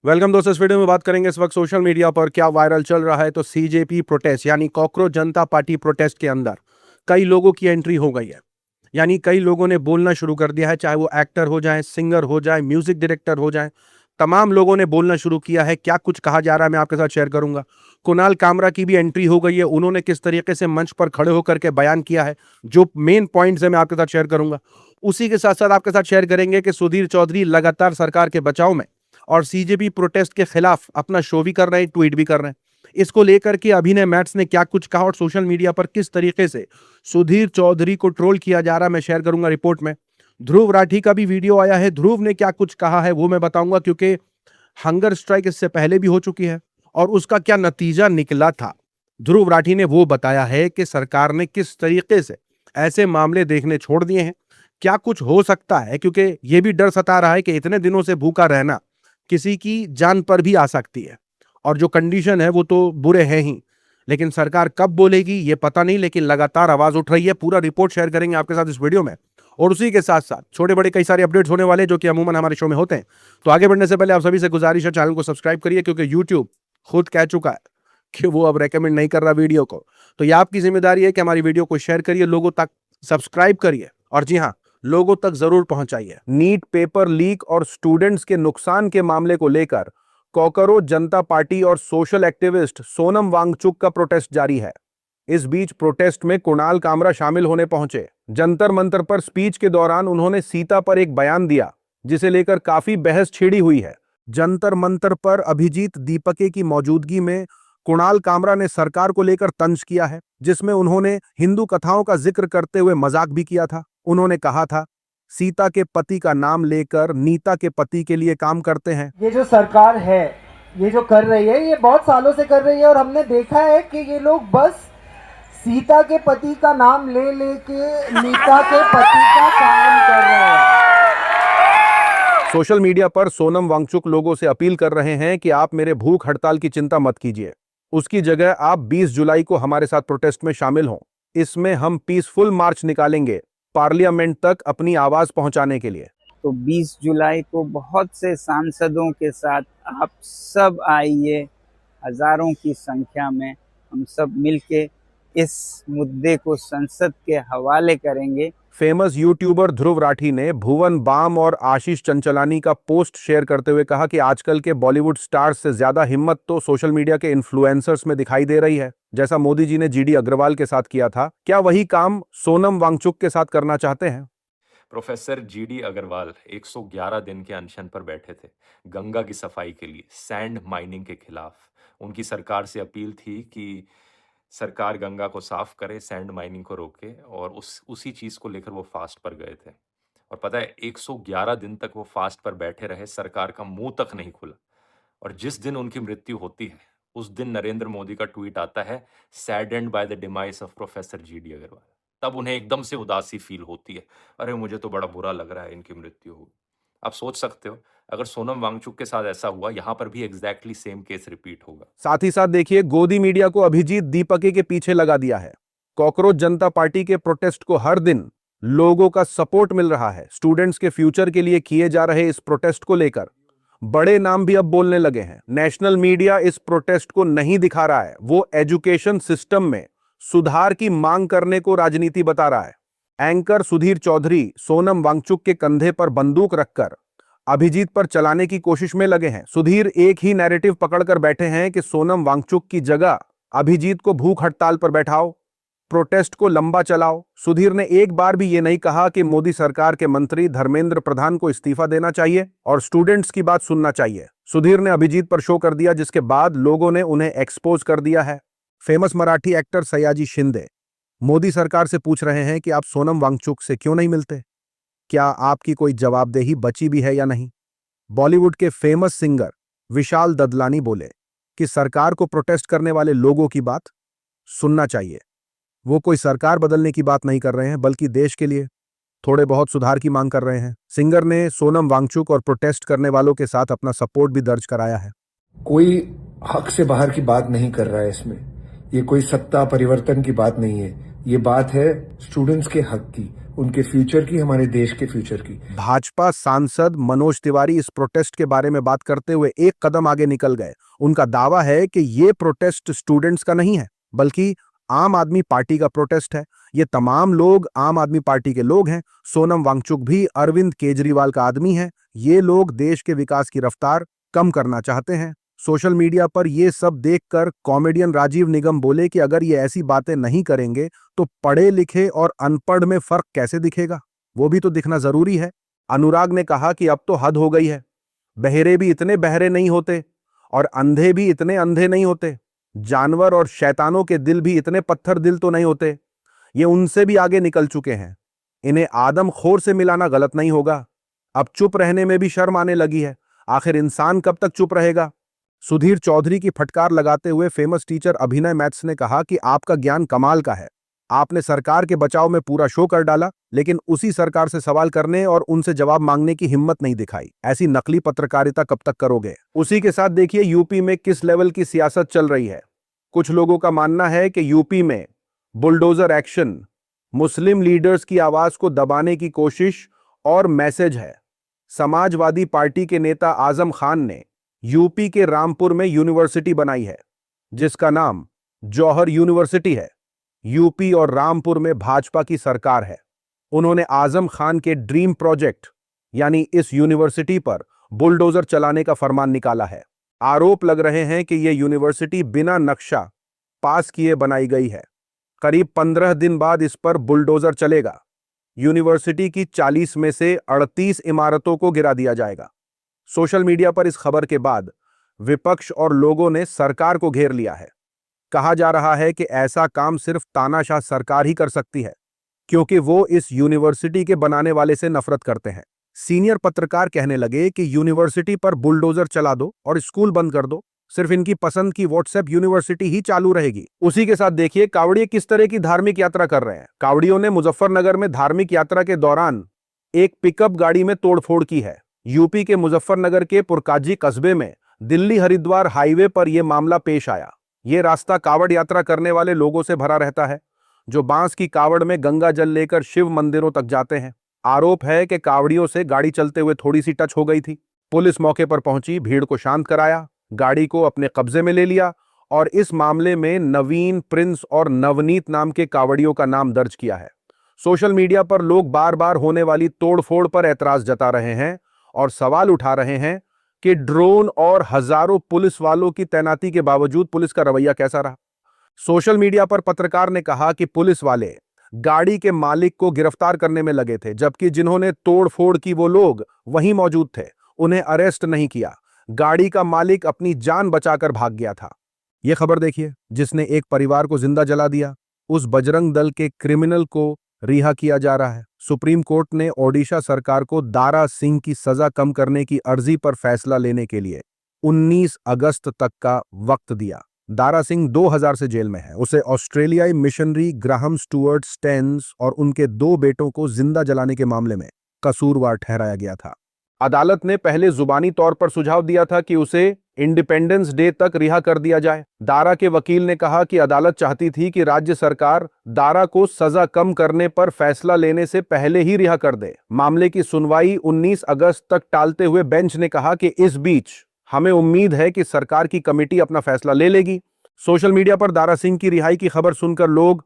Welcome दोस्तों। इस video में बात करेंगे इस वक्त सोशल मीडिया पर क्या वायरल चल रहा है। तो सीजेपी प्रोटेस्ट यानी कॉकरोच जनता पार्टी प्रोटेस्ट के अंदर कई लोगों की एंट्री हो गई है। यानी कई लोगों ने बोलना शुरू कर दिया है, चाहे वो एक्टर हो जाए, सिंगर हो जाए, म्यूजिक डायरेक्टर हो जाए, तमाम लोगों ने बोलना शुरू किया है। क्या कुछ कहा जा रहा है मैं आपके साथ शेयर करूंगा। कुणाल कामरा की भी एंट्री हो गई है। उन्होंने किस तरीके से मंच पर खड़े होकर के बयान किया है, जो मेन पॉइंट्स है मैं आपके साथ शेयर करूंगा। उसी के साथ साथ आपके साथ शेयर करेंगे कि सुधीर चौधरी लगातार सरकार के बचाव में और सीजेपी प्रोटेस्ट के खिलाफ अपना शो भी कर रहे हैं, ट्वीट भी कर रहे हैं। इसको लेकर के अभिनय मैट्स ने क्या कुछ कहा और सोशल मीडिया पर किस तरीके से सुधीर चौधरी को ट्रोल किया जा रहा है मैं शेयर करूंगा रिपोर्ट में। ध्रुव राठी का भी वीडियो आया है, ध्रुव ने क्या कुछ कहा है वो मैं बताऊंगा, क्योंकि हंगर स्ट्राइक इससे पहले भी हो चुकी है और उसका क्या नतीजा निकला था। ध्रुव राठी ने वो बताया है कि सरकार ने किस तरीके से ऐसे मामले देखने छोड़ दिए हैं। क्या कुछ हो सकता है, क्योंकि यह भी डर सता रहा है कि इतने दिनों से भूखा रहना किसी की जान पर भी आ सकती है और जो कंडीशन है वो तो बुरे हैं ही, लेकिन सरकार कब बोलेगी ये पता नहीं, लेकिन लगातार आवाज उठ रही है। पूरा रिपोर्ट शेयर करेंगे आपके साथ इस वीडियो में और उसी के साथ साथ छोटे बड़े कई सारे अपडेट्स होने वाले जो कि अमूमन हमारे शो में होते हैं। तो आगे बढ़ने से पहले आप सभी से गुजारिश है, चैनल को सब्सक्राइब करिए, क्योंकि यूट्यूब खुद कह चुका है कि वो अब रेकमेंड नहीं कर रहा वीडियो को। तो ये आपकी जिम्मेदारी है कि हमारी वीडियो को शेयर करिए, लोगों तक सब्सक्राइब करिए और जी हाँ, लोगों तक जरूर पहुंचाइए। नीट पेपर लीक और स्टूडेंट्स के नुकसान के मामले को लेकर कॉकरोच जनता पार्टी और सोशल एक्टिविस्ट सोनम वांगचुक का प्रोटेस्ट जारी है। इस बीच प्रोटेस्ट में कुणाल कामरा शामिल होने पहुंचे। जंतर मंतर पर स्पीच के दौरान उन्होंने सीता पर एक बयान दिया, जिसे लेकर काफी बहस छिड़ी हुई है। जंतर मंतर पर अभिजीत दीपके की मौजूदगी में कुणाल कामरा ने सरकार को लेकर तंज किया है, जिसमें उन्होंने हिंदू कथाओं का जिक्र करते हुए मजाक भी किया था। उन्होंने कहा था, सीता के पति का नाम लेकर नीता के पति के लिए काम करते हैं। ये जो सरकार है, ये जो कर रही है, ये बहुत सालों से कर रही है और हमने देखा है कि ये लोग बस सीता के पति का नाम ले लेके नीता के पति का काम कर रहे हैं। सोशल मीडिया पर सोनम वांगचुक लोगों से अपील कर रहे हैं कि आप मेरे भूख हड़ताल की चिंता मत कीजिए, उसकी जगह आप 20 जुलाई को हमारे साथ प्रोटेस्ट में शामिल हों। इसमें हम पीसफुल मार्च निकालेंगे पार्लियामेंट तक अपनी आवाज पहुंचाने के लिए। तो 20 जुलाई को बहुत से सांसदों के साथ आप सब आइए, हजारों की संख्या में हम सब मिलके इस मुद्दे को संसद के हवाले करेंगे। फेमस यूट्यूबर ध्रुव राठी ने भुवन बाम और आशीष चंचलानी का पोस्ट शेयर करते हुए कहा कि आजकल के बॉलीवुड स्टार्स से ज्यादा हिम्मत तो सोशल मीडिया के इन्फ्लुएंसर्स में दिखाई दे रही है। जैसा मोदी जी ने जीडी अग्रवाल के साथ किया था, क्या वही काम सोनम वांगचुक के साथ करना चाहते हैं? प्रोफेसर जीडी अग्रवाल 111 दिन के अनशन पर बैठे थे गंगा की सफाई के लिए, सैंड माइनिंग के खिलाफ। उनकी सरकार से अपील थी कि सरकार गंगा को साफ करे, सैंड माइनिंग को रोके, और उसी चीज को लेकर वो फास्ट पर गए थे। और पता है 111 दिन तक वो फास्ट पर बैठे रहे, सरकार का मुंह तक नहीं खुला। और जिस दिन उनकी मृत्यु होती है उस दिन नरेंद्र मोदी का ट्वीट आता है, saddened by the demise of professor GD Agarwal. तब उन्हें एकदम से उदासी फील होती है, अरे मुझे तो बड़ा बुरा लग रहा है इनकी मृत्यु हो। आप सोच सकते हो अगर सोनम वांगचुक के साथ ऐसा हुआ, यहां पर भी एग्जैक्टली सेम केस रिपीट होगा। साथ ही साथ देखिए, गोदी मीडिया को अभिजीत दीपके के पीछे लगा दिया है। कॉकरोच जनता पार्टी के प्रोटेस्ट को हर दिन लोगों का सपोर्ट मिल रहा है। स्टूडेंट्स के फ्यूचर के लिए किए जा रहे इस प्रोटेस्ट को लेकर बड़े नाम भी अब बोलने लगे हैं। नेशनल मीडिया इस प्रोटेस्ट को नहीं दिखा रहा है, वो एजुकेशन सिस्टम में सुधार की मांग करने को राजनीति बता रहा है। एंकर सुधीर चौधरी सोनम वांगचुक के कंधे पर बंदूक रखकर अभिजीत पर चलाने की कोशिश में लगे हैं। सुधीर एक ही नैरेटिव पकड़कर बैठे हैं कि सोनम वांगचुक की जगह अभिजीत को भूख हड़ताल पर बैठाओ, प्रोटेस्ट को लंबा चलाओ। सुधीर ने एक बार भी ये नहीं कहा कि मोदी सरकार के मंत्री धर्मेंद्र प्रधान को इस्तीफा देना चाहिए और स्टूडेंट्स की बात सुनना चाहिए। सुधीर ने अभिजीत पर शो कर दिया, जिसके बाद लोगों ने उन्हें एक्सपोज कर दिया है। फेमस मराठी एक्टर सयाजी शिंदे मोदी सरकार से पूछ रहे हैं कि आप सोनम वांगचुक से क्यों नहीं मिलते, क्या आपकी कोई जवाबदेही बची भी है या नहीं। बॉलीवुड के फेमस सिंगर विशाल ददलानी बोले कि सरकार को प्रोटेस्ट करने वाले लोगों की बात सुनना चाहिए। वो कोई सरकार बदलने की बात नहीं कर रहे हैं, बल्कि देश के लिए थोड़े बहुत सुधार की मांग कर रहे हैं। सिंगर ने सोनम वांगचुक और प्रोटेस्ट करने वालों के साथ अपना सपोर्ट भी दर्ज कराया है। कोई हक से बाहर की बात नहीं कर रहा है इसमें। ये कोई सत्ता परिवर्तन की बात नहीं है, ये बात है स्टूडेंट्स के हक की। उनके फ्यूचर की, हमारे देश के फ्यूचर की। भाजपा सांसद मनोज तिवारी इस प्रोटेस्ट के बारे में बात करते हुए एक कदम आगे निकल गए। उनका दावा है कि ये प्रोटेस्ट स्टूडेंट्स का नहीं है, बल्कि आम आदमी पार्टी का प्रोटेस्ट है। ये तमाम लोग आम आदमी पार्टी के लोग हैं। सोनम वांगचुक भी अरविंद केजरीवाल का आदमी है। ये लोग देश के विकास की रफ्तार कम करना चाहते हैं। सोशल मीडिया पर ये सब देखकर कॉमेडियन राजीव निगम बोले कि अगर ये ऐसी बातें नहीं करेंगे तो पढ़े लिखे और अनपढ़ में फर्क कैसे दिखेगा, वो भी तो दिखना जरूरी है। अनुराग ने कहा कि अब तो हद हो गई है। बहरे भी इतने बहरे नहीं होते और अंधे भी इतने अंधे नहीं होते। जानवर और शैतानों के दिल भी इतने पत्थर दिल तो नहीं होते। ये उनसे भी आगे निकल चुके हैं। इन्हें आदमखोर से मिलाना गलत नहीं होगा। अब चुप रहने में भी शर्म आने लगी है। आखिर इंसान कब तक चुप रहेगा? सुधीर चौधरी की फटकार लगाते हुए फेमस टीचर अभिनय मैथ्स ने कहा कि आपका ज्ञान कमाल का है। आपने सरकार के बचाव में पूरा शो कर डाला, लेकिन उसी सरकार से सवाल करने और उनसे जवाब मांगने की हिम्मत नहीं दिखाई। ऐसी नकली पत्रकारिता कब तक करोगे? उसी के साथ देखिए यूपी में किस लेवल की सियासत चल रही है। कुछ लोगों का मानना है कि यूपी में बुलडोजर एक्शन मुस्लिम लीडर्स की आवाज को दबाने की कोशिश और मैसेज है। समाजवादी पार्टी के नेता आजम खान ने यूपी के रामपुर में यूनिवर्सिटी बनाई है, जिसका नाम जौहर यूनिवर्सिटी है। यूपी और रामपुर में भाजपा की सरकार है। उन्होंने आजम खान के ड्रीम प्रोजेक्ट यानी इस यूनिवर्सिटी पर बुलडोजर चलाने का फरमान निकाला है। आरोप लग रहे हैं कि यह यूनिवर्सिटी बिना नक्शा पास किए बनाई गई है। करीब 15 दिन बाद इस पर बुलडोजर चलेगा। यूनिवर्सिटी की 40 में से 38 इमारतों को गिरा दिया जाएगा। सोशल मीडिया पर इस खबर के बाद विपक्ष और लोगों ने सरकार को घेर लिया है। कहा जा रहा है कि ऐसा काम सिर्फ तानाशाह सरकार ही कर सकती है, क्योंकि वो इस यूनिवर्सिटी के बनाने वाले से नफरत करते हैं। सीनियर पत्रकार कहने लगे कि यूनिवर्सिटी पर बुलडोजर चला दो और स्कूल बंद कर दो, सिर्फ इनकी पसंद की व्हाट्सएप यूनिवर्सिटी ही चालू रहेगी। उसी के साथ देखिए कावड़िए किस तरह की धार्मिक यात्रा कर रहे हैं। कावड़ियों ने मुजफ्फरनगर में धार्मिक यात्रा के दौरान एक पिकअप गाड़ी में तोड़फोड़ की है। यूपी के मुजफ्फरनगर के पुरकाजी कस्बे में दिल्ली हरिद्वार हाईवे पर यह मामला पेश आया। यह रास्ता कावड़ यात्रा करने वाले लोगों से भरा रहता है, जो बांस की कावड़ में गंगा जल लेकर शिव मंदिरों तक जाते हैं। आरोप है कि कावड़ियों से गाड़ी चलते हुए थोड़ी सी टच हो गई थी। पुलिस मौके पर पहुंची, भीड़ को शांत कराया, गाड़ी को अपने कब्जे में ले लिया और इस मामले में नवीन, प्रिंस और नवनीत नाम के कावड़ियों का नाम दर्ज किया है। सोशल मीडिया पर लोग बार बार होने वाली तोड़फोड़ पर ऐतराज जता रहे हैं और सवाल उठा रहे हैं कि ड्रोन और हजारों पुलिस वालों की तैनाती के बावजूद पुलिस का रवैया कैसा रहा। सोशल मीडिया पर पत्रकार ने कहा कि पुलिस वाले गाड़ी के मालिक को गिरफ्तार करने में लगे थे, जबकि जिन्होंने तोड़फोड़ की वो लोग वहीं मौजूद थे, उन्हें अरेस्ट नहीं किया। गाड़ी का मालिक अपनी जान बचाकर भाग गया था। यह खबर देखिए, जिसने एक परिवार को जिंदा जला दिया, उस बजरंग दल के क्रिमिनल को रिहा किया जा रहा है। सुप्रीम कोर्ट ने ओडिशा सरकार को दारा सिंह की सजा कम करने की अर्जी पर फैसला लेने के लिए 19 अगस्त तक का वक्त दिया। दारा सिंह 2000 से जेल में है। उसे ऑस्ट्रेलियाई मिशनरी ग्राहम स्टुअर्ट स्टेन्स और उनके 2 बेटों को जिंदा जलाने के मामले में कसूरवार ठहराया गया था। अदालत ने पहले जुबानी तौर पर सुझाव दिया था कि उसे इंडिपेंडेंस डे तक रिहा कर दिया जाए। दारा के वकील ने कहा कि अदालत चाहती थी कि राज्य सरकार दारा को सजा कम करने पर फैसला लेने से पहले ही रिहा कर दे। मामले की सुनवाई 19 अगस्त तक टालते हुए बेंच ने कहा कि इस बीच हमें उम्मीद है कि सरकार की कमेटी अपना फैसला ले लेगी। सोशल मीडिया पर दारा सिंह की रिहाई की खबर सुनकर लोग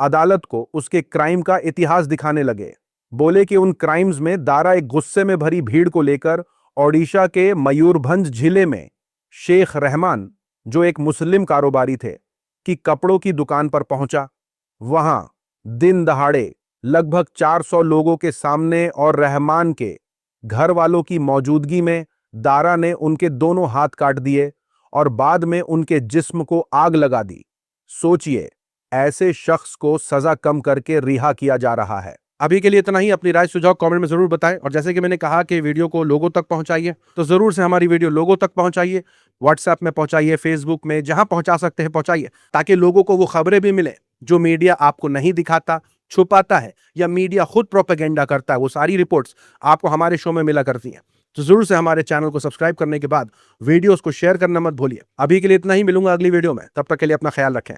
अदालत को उसके क्राइम का इतिहास दिखाने लगे। बोले कि उन क्राइम्स में दारा एक गुस्से में भरी भीड़ को लेकर ओडिशा के मयूरभंज जिले में शेख रहमान, जो एक मुस्लिम कारोबारी थे, की कपड़ों की दुकान पर पहुंचा। वहां दिन दहाड़े लगभग 400 लोगों के सामने और रहमान के घर वालों की मौजूदगी में दारा ने उनके दोनों हाथ काट दिए और बाद में उनके जिस्म को आग लगा दी। सोचिए, ऐसे शख्स को सजा कम करके रिहा किया जा रहा है। अभी के लिए इतना ही। अपनी राय सुझाव कमेंट में जरूर बताएं और जैसे कि मैंने कहा कि वीडियो को लोगों तक पहुंचाइए, तो जरूर से हमारी वीडियो लोगों तक पहुंचाइए। व्हाट्सएप में पहुंचाइए, फेसबुक में, जहां पहुंचा सकते हैं पहुंचाइए, ताकि लोगों को वो खबरें भी मिले जो मीडिया आपको नहीं दिखाता, छुपाता है, या मीडिया खुद प्रोपेगेंडा करता है। वो सारी रिपोर्ट्स आपको हमारे शो में मिला करती हैं। तो जरूर से हमारे चैनल को सब्सक्राइब करने के बाद वीडियोस को शेयर करना मत भूलिए। अभी के लिए इतना ही। मिलूंगा अगली वीडियो में, तब तक के लिए अपना ख्याल रखें।